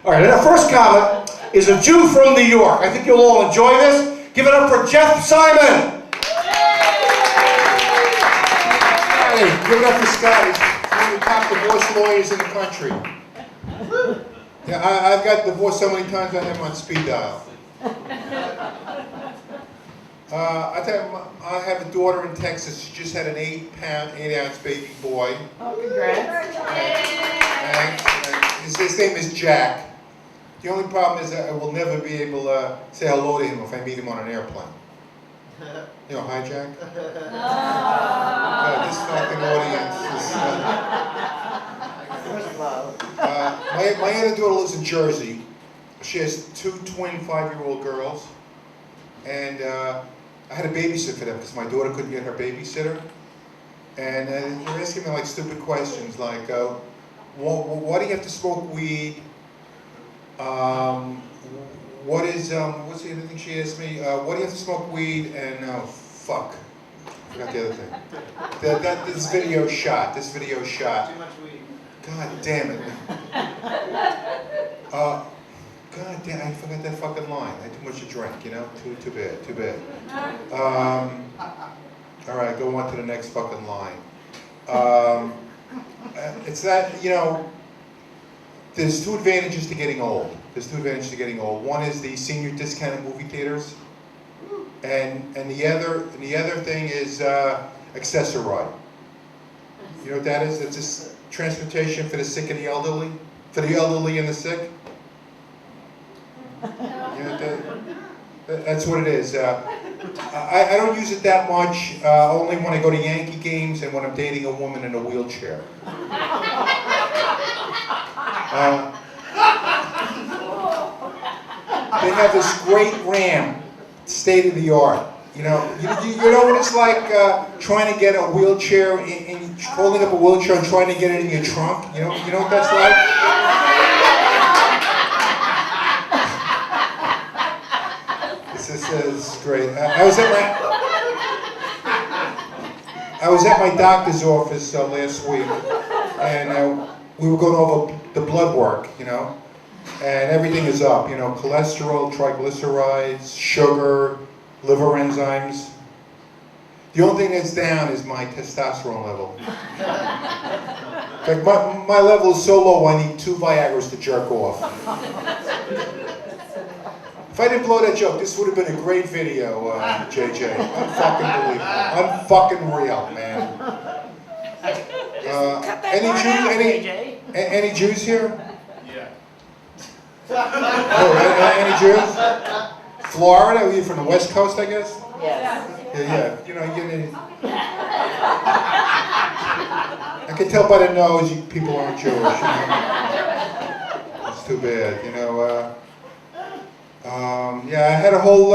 All right, and our first comic is a Jew from New York. I think you'll all enjoy this. Give it up for Jeff Simon. Hey, give it up for Scott. He's one of the top divorce lawyers in the country. Yeah, I've got divorced so many times I have him on speed dial. I tell you, I have a daughter in Texas. She just had an 8-pound, 8-ounce baby boy. Oh, congrats. His name is Jack. The only problem is that I will never be able to say hello to him if I meet him on an airplane. You know, hi Jack. This fucking audience is. My other daughter lives in Jersey. She has 2 twin 5-year-old girls, and I had a babysit for them because my daughter couldn't get her babysitter. And they're asking me like stupid questions like, why do you have to smoke weed? What's the other thing she asked me? Why do you have to smoke weed? And fuck, I forgot the other thing. This video shot. Too much weed. God damn it. God damn, I forgot that fucking line. I had too much to drink, you know? Too bad. All right, go on to the next fucking line. It's that, you know, there's 2 advantages to getting old. One is the senior discounted movie theaters, and the other thing is Accessoride. You know what that is? It's just transportation for the sick and the elderly, and the sick. You know that's what it is. I don't use it that much. Only when I go to Yankee games and when I'm dating a woman in a wheelchair. They have this great Ram, state of the art. You know what it's like trying to get a wheelchair and holding up a wheelchair and trying to get it in your trunk. You know what that's like. This is great. I was at my doctor's office last week, and we were going over the blood work, you know, and everything is up, you know, cholesterol, triglycerides, sugar, liver enzymes. The only thing that's down is my testosterone level. In fact, my level is so low I need 2 Viagras to jerk off. If I didn't blow that joke, this would have been a great video, JJ. Unfucking believable. Unfucking real, man. Any Jews here? Yeah. Oh, any Jews? Florida? Are you from the West Coast, I guess? Yes. Yeah. You know, I can tell by the nose people aren't Jewish. You know? It's too bad, you know. Yeah, I had a whole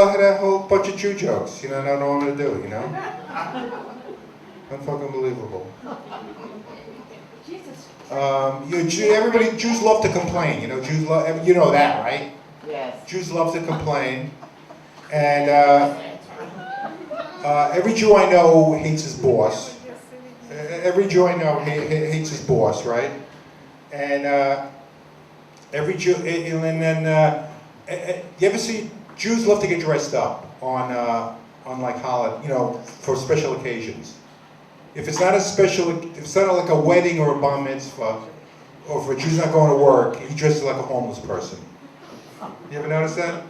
bunch of Jew jokes. You know, I don't know what I'm gonna do. You know, unfucking believable. Jews love to complain. You know, you know that, right? Yes. Jews love to complain, and every Jew I know hates his boss. Every Jew I know hates his boss, right? And every Jew, and then you ever see Jews love to get dressed up on like holiday, you know, for special occasions. If it's not if it's not like a wedding or a bar mitzvah, or if a Jew's not going to work, he dresses like a homeless person. You ever notice that?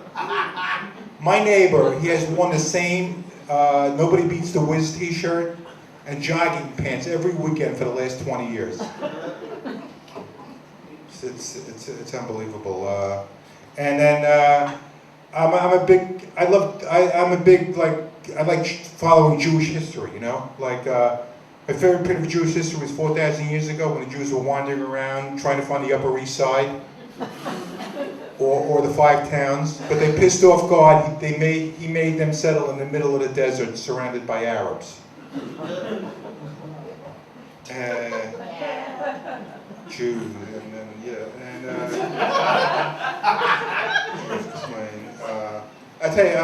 My neighbor, he has worn the same Nobody Beats the Wiz t-shirt and jogging pants every weekend for the last 20 years. It's unbelievable. And then I like following Jewish history, you know? Like, my favorite bit of Jewish history was 4,000 years ago when the Jews were wandering around trying to find the Upper East Side or the 5 towns. But they pissed off God. He made them settle in the middle of the desert surrounded by Arabs. Jews, and then, I tell you,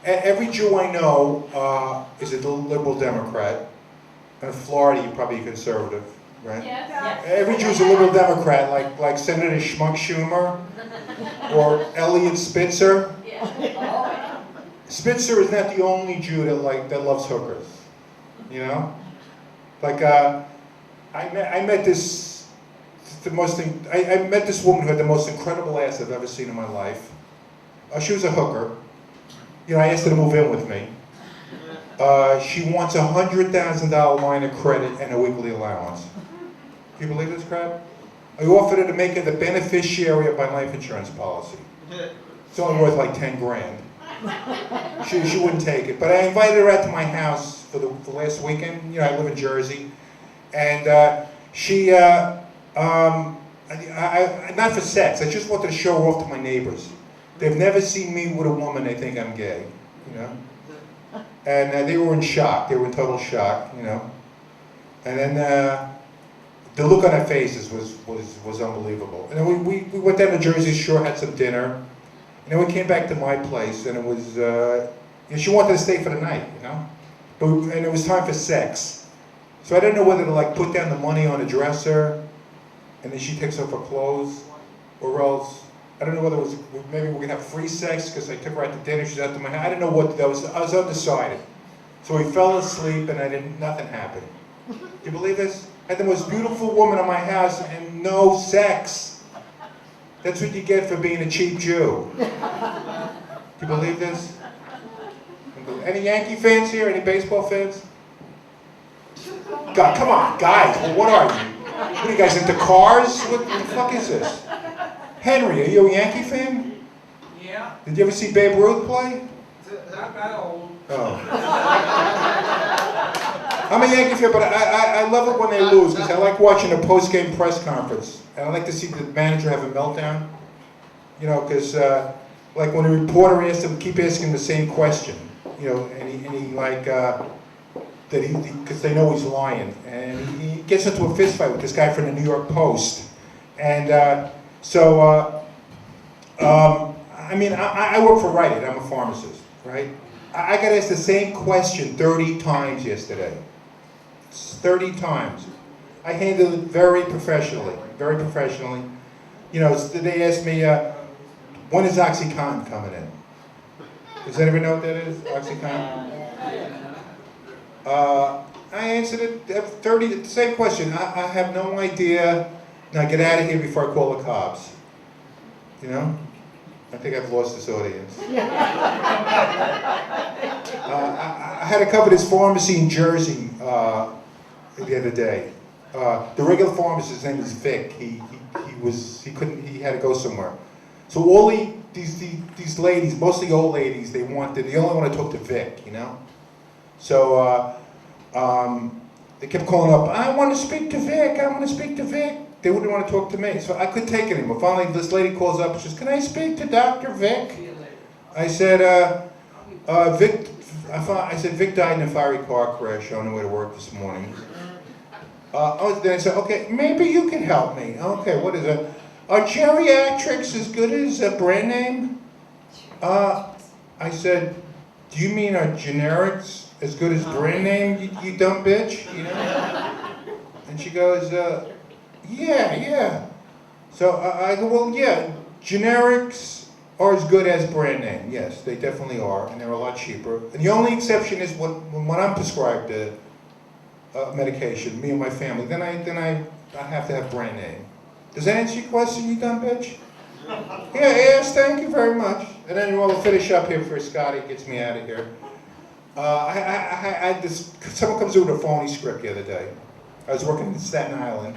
every Jew I know is a liberal Democrat. In Florida, you're probably a conservative. right? Yes. Every Jew's a liberal Democrat, like Senator Schmuck Schumer or Elliot Spitzer. Spitzer is not the only Jew that loves hookers, you know. Like I met this woman who had the most incredible ass I've ever seen in my life. She was a hooker. You know, I asked her to move in with me. She wants a $100,000 line of credit and a weekly allowance. Can you believe this crap? I offered her to make her the beneficiary of my life insurance policy. It's only worth like 10 grand. She wouldn't take it. But I invited her out to my house for the last weekend. You know, I live in Jersey. And not for sex, I just wanted to show her off to my neighbors. They've never seen me with a woman, they think I'm gay, you know? And they were in shock, they were in total shock, you know? And then the look on their faces was unbelievable. And then we went down to Jersey Shore, had some dinner, and then we came back to my place, and it was, you know, she wanted to stay for the night, you know? And it was time for sex. So I didn't know whether to like put down the money on a dresser, and then she takes off her clothes, or else, I don't know whether it was, maybe we're gonna have free sex because I took her out to dinner, she's out to my house. I didn't know what, I was undecided. So we fell asleep and nothing happened. Do you believe this? I had the most beautiful woman in my house and no sex. That's what you get for being a cheap Jew. Do you believe this? Any Yankee fans here? Any baseball fans? God, come on, guys, well, what are you? What are you guys, into cars? What the fuck is this? Henry, are you a Yankee fan? Yeah. Did you ever see Babe Ruth play? Not that old. Oh. I'm a Yankee fan, but I love it when they lose, because I like watching a post-game press conference. And I like to see the manager have a meltdown. You know, because like when a reporter asks him, keep asking the same question. You know, and he like, because they know he's lying. And he gets into a fist fight with this guy from the New York Post. And I mean, I work for Rite Aid, I'm a pharmacist, right? I got asked the same question 30 times yesterday. 30 times. I handled it very professionally, very professionally. You know, they asked me, when is OxyContin coming in? Does anybody know what that is, OxyContin? I answered it the same question. I have no idea. Now get out of here before I call the cops. You know? I think I've lost this audience. I had to cover this pharmacy in Jersey the other day. The regular pharmacist, his name is Vic. He had to go somewhere. So all these ladies, mostly old ladies, they only want to talk to Vic, you know? So they kept calling up, I want to speak to Vic, I want to speak to Vic. They wouldn't want to talk to me, so I couldn't take it anymore. Finally, this lady calls up and says, can I speak to Dr. Vic? I said, Vic died in a fiery car crash on the way to work this morning. Then I said, okay, maybe you can help me. Okay, what is it? Are geriatrics as good as a brand name? I said, do you mean are generics as good as brand name, you dumb bitch? You know? And she goes, yeah. So I go, well, yeah, generics are as good as brand name. Yes, they definitely are, and they're a lot cheaper. And the only exception is when I'm prescribed medication, me and my family, then I have to have brand name. Does that answer your question, you dumb bitch? Yeah, yes, thank you very much. And then we'll finish up here for Scotty, gets me out of here. Someone comes in with a phony script the other day. I was working in Staten Island,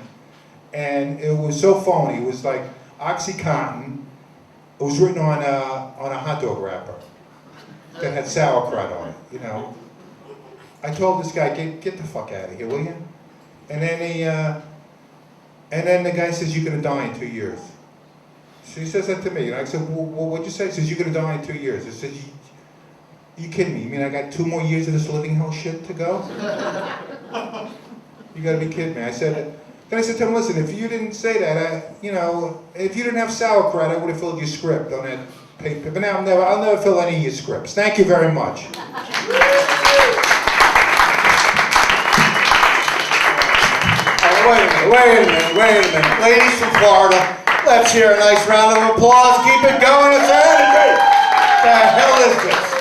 and it was so phony. It was like OxyContin. It was written on a hot dog wrapper that had sauerkraut on it, you know. I told this guy, get the fuck out of here, will you? And then the guy says, you're gonna die in 2 years. So he says that to me, and I said, well, what'd you say? He says, you're gonna die in 2 years. I said, you kidding me? You mean I got 2 more years of this living hell shit to go? You gotta be kidding me. Then I said to him, listen, if you didn't say that, if you didn't have sauerkraut, I would have filled your script on that paper. But now I'll never fill any of your scripts. Thank you very much. I Wait a minute. Ladies from Florida, let's hear a nice round of applause. Keep it going. It's energy. The hell is this?